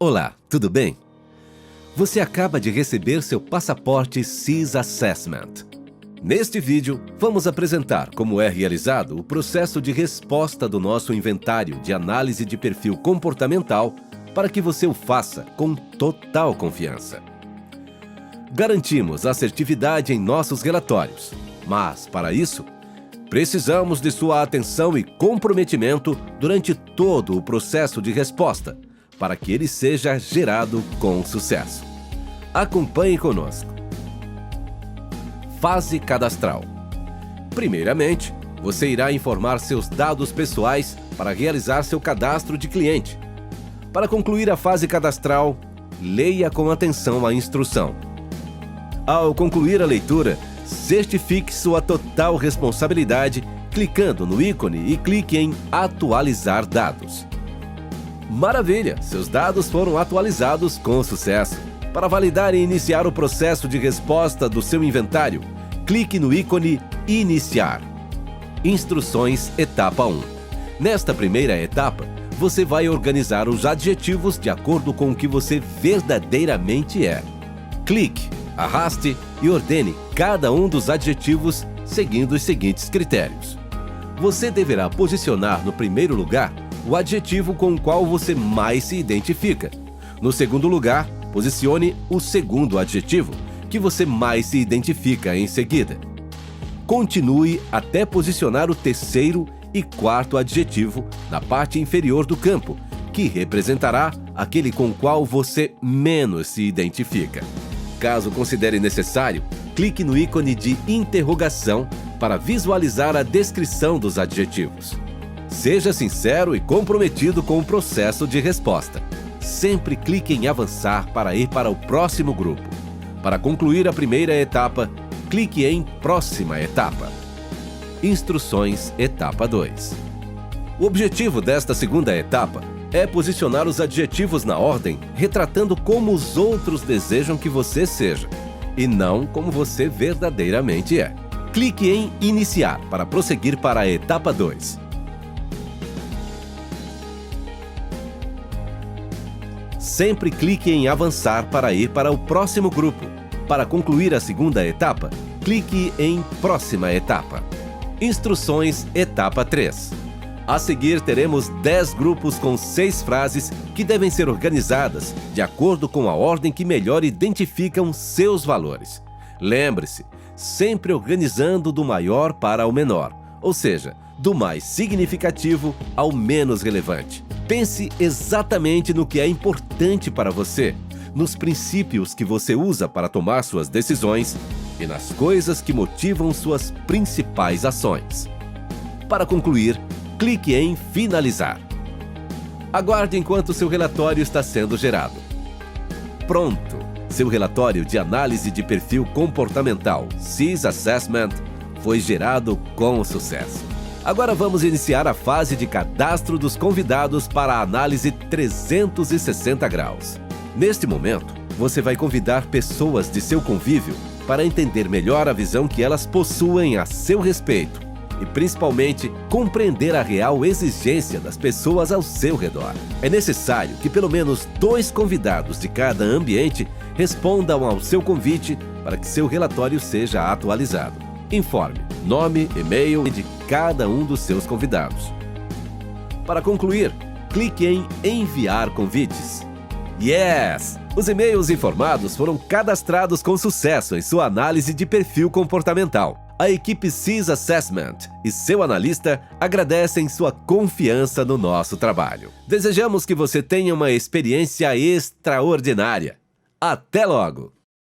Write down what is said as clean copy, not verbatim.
Olá, tudo bem? Você acaba de receber seu passaporte CIS Assessment. Neste vídeo, vamos apresentar como é realizado o processo de resposta do nosso inventário de análise de perfil comportamental para que você o faça com total confiança. Garantimos assertividade em nossos relatórios, mas, para isso, precisamos de sua atenção e comprometimento durante todo o processo de resposta, para que ele seja gerado com sucesso. Acompanhe conosco. Fase cadastral. Primeiramente, você irá informar seus dados pessoais para realizar seu cadastro de cliente. Para concluir a fase cadastral, leia com atenção a instrução. Ao concluir a leitura, certifique sua total responsabilidade clicando no ícone e clique em Atualizar dados. Maravilha! Seus dados foram atualizados com sucesso. Para validar e iniciar o processo de resposta do seu inventário, clique no ícone Iniciar. Instruções Etapa 1. Nesta primeira etapa, você vai organizar os adjetivos de acordo com o que você verdadeiramente é. Clique, arraste e ordene cada um dos adjetivos seguindo os seguintes critérios. Você deverá posicionar no primeiro lugar o adjetivo com o qual você mais se identifica. No segundo lugar, posicione o segundo adjetivo, que você mais se identifica em seguida. Continue até posicionar o terceiro e quarto adjetivo na parte inferior do campo, que representará aquele com o qual você menos se identifica. Caso considere necessário, clique no ícone de interrogação para visualizar a descrição dos adjetivos. Seja sincero e comprometido com o processo de resposta. Sempre clique em avançar para ir para o próximo grupo. Para concluir a primeira etapa, clique em Próxima etapa. Instruções Etapa 2. O objetivo desta segunda etapa é posicionar os adjetivos na ordem, retratando como os outros desejam que você seja, e não como você verdadeiramente é. Clique em Iniciar para prosseguir para a etapa 2. Sempre clique em Avançar para ir para o próximo grupo. Para concluir a segunda etapa, clique em Próxima etapa. Instruções Etapa 3. A seguir, teremos 10 grupos com 6 frases que devem ser organizadas de acordo com a ordem que melhor identificam seus valores. Lembre-se, sempre organizando do maior para o menor, ou seja, do mais significativo ao menos relevante. Pense exatamente no que é importante para você, nos princípios que você usa para tomar suas decisões e nas coisas que motivam suas principais ações. Para concluir, clique em Finalizar. Aguarde enquanto seu relatório está sendo gerado. Pronto! Seu relatório de análise de perfil comportamental CIS Assessment foi gerado com sucesso. Agora vamos iniciar a fase de cadastro dos convidados para a análise 360 graus. Neste momento, você vai convidar pessoas de seu convívio para entender melhor a visão que elas possuem a seu respeito e, principalmente, compreender a real exigência das pessoas ao seu redor. É necessário que pelo menos 2 convidados de cada ambiente respondam ao seu convite para que seu relatório seja atualizado. Informe nome, e-mail de cada um dos seus convidados. Para concluir, clique em Enviar convites. Yes! Os e-mails informados foram cadastrados com sucesso em sua análise de perfil comportamental. A equipe CIS Assessment e seu analista agradecem sua confiança no nosso trabalho. Desejamos que você tenha uma experiência extraordinária. Até logo!